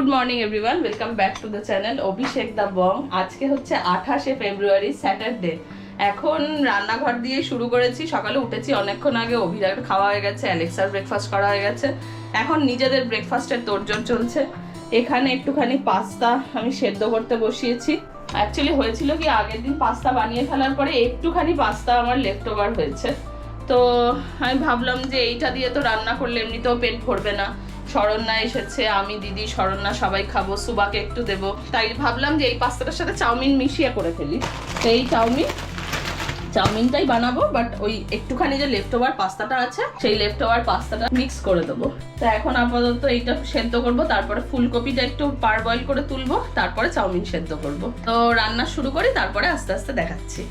Good morning everyone, welcome back to the channel Abhishek da Bong. আজকে হচ্ছে 28শে ফেব্রুয়ারি, Saturday. এখন রান্নাঘর দিয়ে শুরু করেছি। সকালে উঠেছি অনেকক্ষণ আগে, অভিরার খাওয়া হয়ে গেছে, অ্যালেক্সার ব্রেকফাস্ট করা হয়ে গেছে। এখন নিজেদের ব্রেকফাস্টের তোড়জোড় চলছে। এখানে একটুখানি পাস্তা আমি সেদ্ধ করতে বসিয়েছি। অ্যাকচুয়ালি হয়েছিল কি, আগের দিন পাস্তা বানিয়ে ফেলার পরে একটুখানি পাস্তা আমার লেফট ওভার হয়েছে। তো আমি ভাবলাম যে এইটা দিয়ে তো রান্না করলে এমনিতেও পেট ভরবে না। শরণ্যা এসেছে, আমি, দিদি, শরণ্যা সবাই খাবো, সুবাকে একটু দেবো। তাই ভাবলাম যে এই পাস্তাটার সাথে চাউমিন মিশিয়ে করে ফেলি। তো এই চাউমিনটাই বানাবো, বাট ওই একটুখানি যে লেফট ওভার পাস্তাটা আছে সেই লেফট ওভার পাস্তাটা মিক্স করে দেবো। তো এখন আপাতত এইটা সেদ্ধ করব, তারপরে ফুলকপিটা একটু পার বয়েল করে তুলবো, তারপরে চাউমিন সেদ্ধ করব। তো রান্না শুরু করি, তারপরে আস্তে আস্তে দেখাচ্ছি।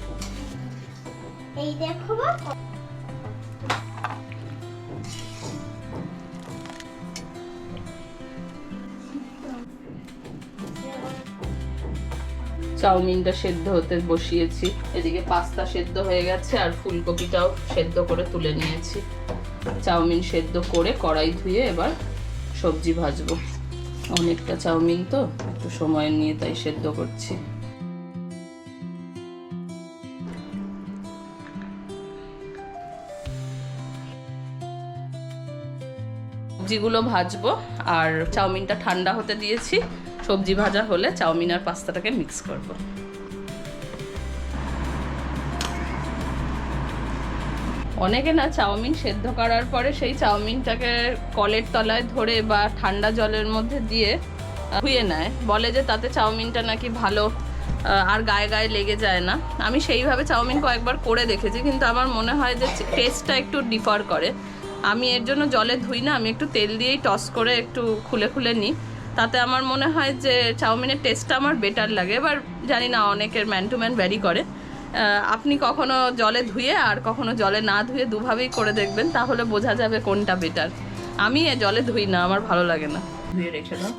এই দেখো চাউমিনটা সেদ্ধ হতে বসিয়েছি, এদিকে পাস্তা সেদ্ধ হয়ে গেছে আর ফুলকপিটাও সেদ্ধ করে তুলে নিয়েছি। চাউমিন সেদ্ধ করে কড়াই ধুয়ে এবার সবজি ভাজবো। অনেকটা চাউমিন তো একটু সময় নিয়ে তাই সেদ্ধ করছি। সবজিগুলো ভাজবো আর চাউমিনটা ঠান্ডা হতে দিয়েছি। সবজি ভাজা হলে চাউমিন আর পাস্তাটাকে মিক্স করব। অনেকে না চাউমিন সেদ্ধ করার পরে সেই চাউমিনটাকে কলের তলায় ধরে বা ঠান্ডা জলের মধ্যে দিয়ে ধুয়ে নেয়, বলে যে তাতে চাউমিনটা নাকি ভালো আর গায়ে গায়ে লেগে যায় না। আমি সেইভাবে চাউমিন কয়েকবার করে দেখেছি, কিন্তু আমার মনে হয় যে টেস্টটা একটু ডিফার করে। আমি এর জন্য জলে ধুই না, আমি একটু তেল দিয়েই টস করে একটু খুলে খুলে নিই। তাতে আমার মনে হয় যে চাউমিনের টেস্টটা আমার বেটার লাগে। এবার জানি না, অনেকের ম্যান টু ম্যান ভ্যারি করে। আপনি কখনো জলে ধুয়ে আর কখনো জলে না ধুয়ে দুভাবেই করে দেখবেন, তাহলে বোঝা যাবে কোনটা বেটার। আমি জলে ধুই না, আমার ভালো লাগে না। ধুয়ে রেখে দাও।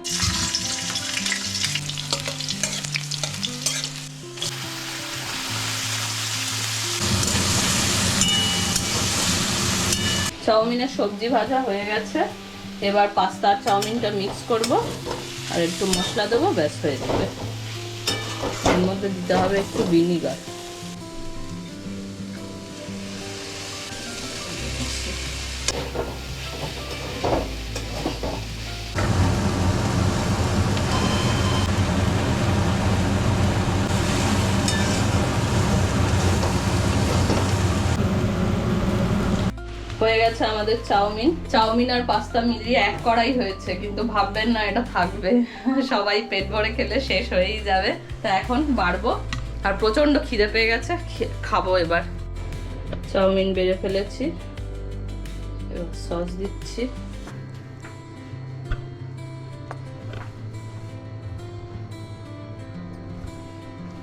চাউমিনের সবজি ভাজা হয়ে গেছে, এবার পাস্তা আর চাউমিনটা মিক্স করব আর একটু মশলা দেবো, ব্যাস হয়ে যাবে। এর মধ্যে দিতে হবে একটু ভিনিগার। হয়ে গেছে আমাদের চাউমিন আর পাস্তা মিলিয়ে এক কড়াই হয়েছে, কিন্তু ভাববেন না এটা থাকবে। সবাই পেট ভরে খেলে শেষ হয়েই যাবে। তা এখন বাড়বো আর প্রচন্ড খিদে পেয়ে গেছে, খাবো এবার। চাউমিন বেড়ে ফেলেছি, এবার সস দিচ্ছি।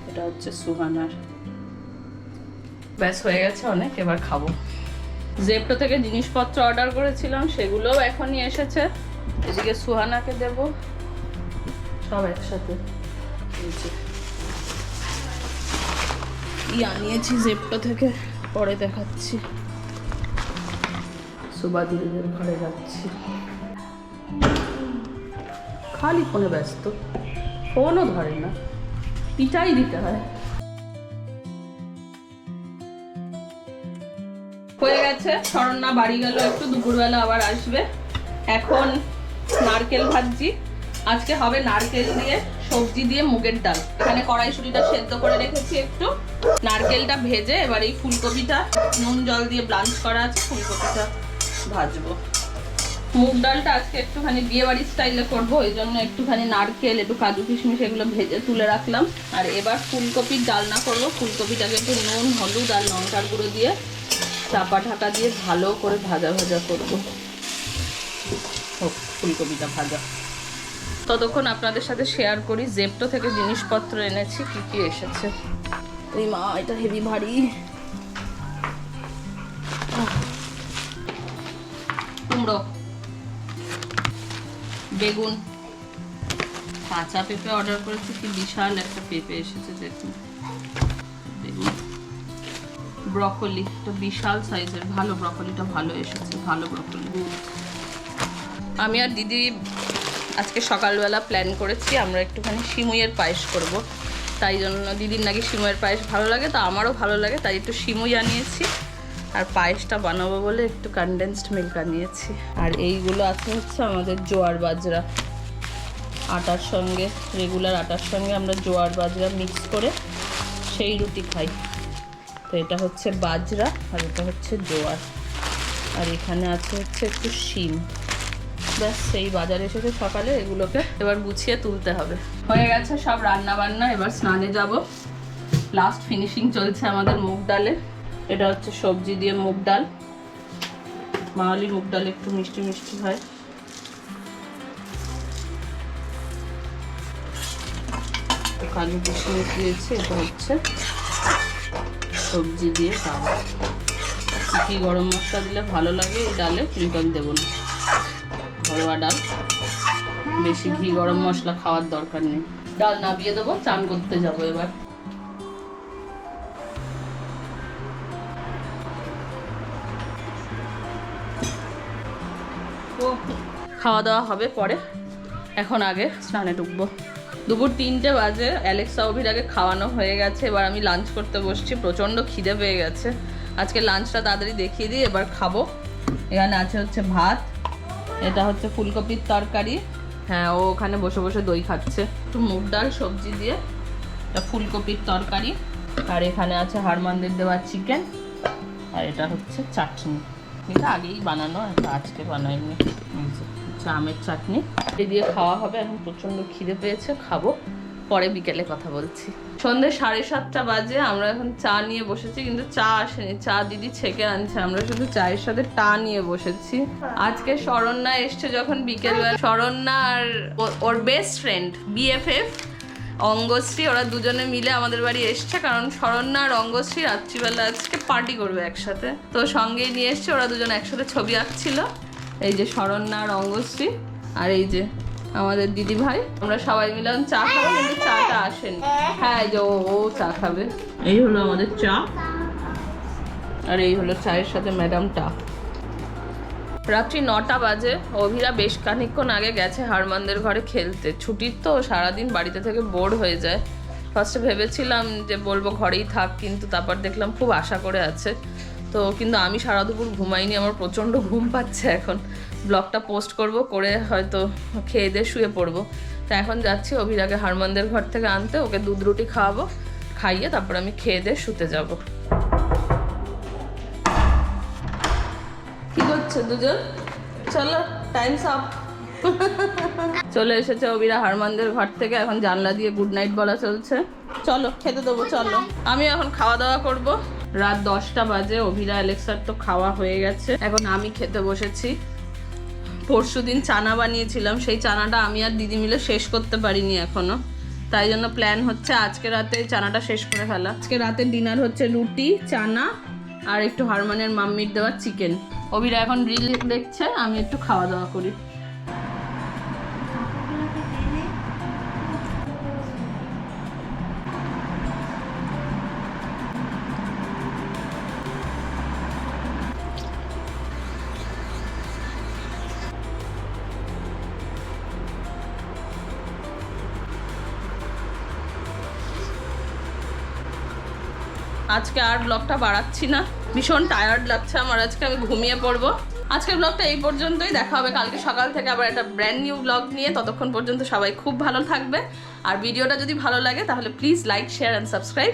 এটা হচ্ছে সুহানার। ব্যাস হয়ে গেছে অনেক, এবার খাবো। জেপ্টো থেকে জিনিসপত্র অর্ডার করেছিলাম, সেগুলোও এখনই এসেছে। এদিকে সুহানাকে দেব, সব একসাথে। আনিয়েছি জেপ্টো থেকে, পরে দেখাচ্ছি। সুবা দিদিদের ঘরে যাচ্ছি। খালি ফোনে ব্যস্ত, ফোনও ধরে না, পিটাই দিতে হয়। হয়ে গেছে, শরণ্যা বাড়ি গেল একটু, দুপুরবেলা আবার আসবে। এখন নারকেল ভাজছি। আজকে হবে নারকেল দিয়ে সবজি দিয়ে মুগের ডাল। এখানে কড়াইশুঁটিটা সেদ্ধ করে রেখেছি একটু। নারকেলটা ভেজে এবার এই ফুলকপিটা নুন জল দিয়ে ব্লাঞ্চ করা আছে, ফুলকপিটা ভাজবো। মুগ ডালটা আজকে একটুখানি বিয়ে বাড়ির স্টাইলে করবো, ওই জন্য একটুখানি নারকেল, একটু কাজু কিশমিশ এগুলো ভেজে তুলে রাখলাম। আর এবার ফুলকপির ডালনা করবো। ফুলকপিটাকে একটু নুন, হলুদ আর লঙ্কার গুঁড়ো দিয়ে চাপা ঢাকা দিয়ে ভালো করে ভাজা ভাজা করবো। ফুলকপিটা ভাজা ততক্ষণ আপনাদের সাথে শেয়ার করি জেপ্টো থেকে জিনিসপত্র এনেছি, কি কি এসেছে। ওই মা, এটা হেভি ভারী। কুমড়ো, বেগুন, কাঁচা পেঁপে অর্ডার করেছি, কি বিশাল একটা পেঁপে এসেছে দেখুন। বেগুন, ব্রকলি, এটা বিশাল সাইজের, ভালো ব্রকলিটা ভালো এসেছে, ভালো ব্রকলি। আমি আর দিদি আজকে সকালবেলা প্ল্যান করেছি আমরা একটুখানি সিমুইয়ের পায়েস করব। তাই জন্য দিদির নাকি সিমুইয়ের পায়েস ভালো লাগে, তো আমারও ভালো লাগে, তাই একটু সিমুই আনিয়েছি। আর পায়েসটা বানাবো বলে একটু কনডেন্সড মিল্ক আনিয়েছি। আর এইগুলো আছে হচ্ছে আমাদের জোয়ার বাজরা, আটার সঙ্গে, রেগুলার আটার সঙ্গে আমরা জোয়ার বাজরা মিক্স করে সেই রুটি খাই। তো এটা হচ্ছে বাজরা আর এটা হচ্ছে জোয়ার। আর এখানে আছে হচ্ছে একটু শিম। ব্যাস, সেই বাজার এসেছে সকালে, এগুলোকে এবার গুছিয়ে তুলতে হবে। হয়ে গেছে সব রান্না বান্না, এবার স্নানে যাব। লাস্ট ফিনিশিং চলছে আমাদের মুগ ডালে। এটা হচ্ছে সবজি দিয়ে মুগ ডাল, মাওয়ালি মুগ ডাল, একটু মিষ্টি মিষ্টি হয়। কাজু কিশমিশ দিয়েছি। এটা হচ্ছে সবজি দিয়ে ডাল। কি গরম মশলা দিলে ভালো লাগে এই ডালে, কিন্তু আমি দেবো না, ঘরোয়া ডাল, বেশি ঘি গরম মশলা খাওয়ার দরকার নেই। ডাল নামিয়ে দেবো, চান করতে যাবো এবার। খাওয়া দাওয়া হবে পরে, এখন আগে স্নানে ঢুকবো। দুপুর 3টে বাজে, অ্যালেক্সা অভির আগে খাওয়ানো হয়ে গেছে। এবার আমি লাঞ্চ করতে বসছি, প্রচণ্ড খিদে পেয়ে গেছে। আজকে লাঞ্চটা তাড়াতাড়ি দেখিয়ে দিই, এবার খাবো। এখানে আছে হচ্ছে ভাত, এটা হচ্ছে ফুলকপির তরকারি। হ্যাঁ, ও ওখানে বসে বসে দই খাচ্ছে। একটু মুগ ডাল সবজি দিয়ে এটা ফুলকপির তরকারি। আর এখানে আছে হারমানদের দেওয়া চিকেন। আর এটা হচ্ছে চাটনি, এটা আগেই বানানো, এটা আজকে বানাইনি। আমের চাটনি এই দিয়ে খাওয়া হবে। এখন প্রচণ্ড খিদে পেয়েছে, খাবো, পরে বিকেলে কথা বলছি। সন্ধ্যে 7:30 বাজে, আমরা এখন চা নিয়ে বসেছি, কিন্তু চা আসেনি, চা দিদি ছেঁকে আনছে। আমরা শুধু চায়ের সাথে টা নিয়ে বসেছি। আজকে শরণ্যা এসছে যখন বিকেলবেলা, শরণ্যা আর ওর বেস্ট ফ্রেন্ড BFF অঙ্গশ্রী, ওরা দুজনে মিলে আমাদের বাড়ি এসছে। কারণ শরণ্যা আর অঙ্গশ্রী রাত্রিবেলা আজকে পার্টি করবে একসাথে, তো সঙ্গেই নিয়ে এসছে। ওরা দুজন একসাথে ছবি আঁকছিল। এই যে শরণ্যা আর অঙ্গশ্রী, আর এই যে আমাদের দিদি ভাই। আমরা সবাই মিলে চা খাবো, কিন্তু চাটা আসেনি। হ্যাঁ, এই যে ও চা খাবে। এই হলো আমাদের চা, আর এই হলো চায়ের সাথে ম্যাডাম টা। রাত্রি 9টা বাজে। অভিরা বেশ খানিকক্ষণ আগে গেছে হারমানদের ঘরে খেলতে। ছুটির তো, সারাদিন বাড়িতে থেকে বোর হয়ে যায়। ফার্স্টে ভেবেছিলাম যে বলবো ঘরেই থাক, কিন্তু তারপর দেখলাম খুব আশা করে আছে। তো কিন্তু আমি সারা দুপুর ঘুমাইনি, আমার প্রচণ্ড ঘুম পাচ্ছে। এখন ব্লগটা পোস্ট করব, করে হয়তো খেয়ে দিয়ে শুয়ে পড়বো। তো এখন যাচ্ছি অভিরাকে হারমানদের ঘর থেকে আনতে, ওকে দুধ রুটি খাওয়াবো, খাইয়ে তারপর আমি খেয়ে দিয়ে শুতে যাব। কি করছে দুজন? চলো, টাইমস আপ। চলে এসেছে অভিরা হারমানদের ঘর থেকে, এখন জানলা দিয়ে গুড নাইট বলা চলছে। চলো খেতে দেবো, চলো। আমি এখন খাওয়া দাওয়া করব। রাত 10টা বাজে। অভিরা অ্যালেক্সার তো খাওয়া হয়ে গেছে, এখন আমি খেতে বসেছি। পরশুদিন চানা বানিয়েছিলাম, সেই চানাটা আমি আর দিদি মিলে শেষ করতে পারিনি এখনো, তাই জন্য প্ল্যান হচ্ছে আজকে রাতে চানাটা শেষ করে ফেলা। আজকে রাতের ডিনার হচ্ছে রুটি, চানা আর একটু হারমানের মাম্মির দেওয়া চিকেন। অভিরা এখন রিল দেখছে, আমি একটু খাওয়া দাওয়া করি। আজকে আর ব্লগটা বাড়াচ্ছি না, ভীষণ টায়ার্ড লাগছে আমার আজকে, আমি ঘুমিয়ে পড়বো। আজকের ব্লগটা এই পর্যন্তই, দেখা হবে কালকে সকাল থেকে আবার একটা ব্র্যান্ড নিউ ব্লগ নিয়ে। ততক্ষণ পর্যন্ত সবাই খুব ভালো থাকবে। আর ভিডিওটা যদি ভালো লাগে তাহলে please like, share and subscribe.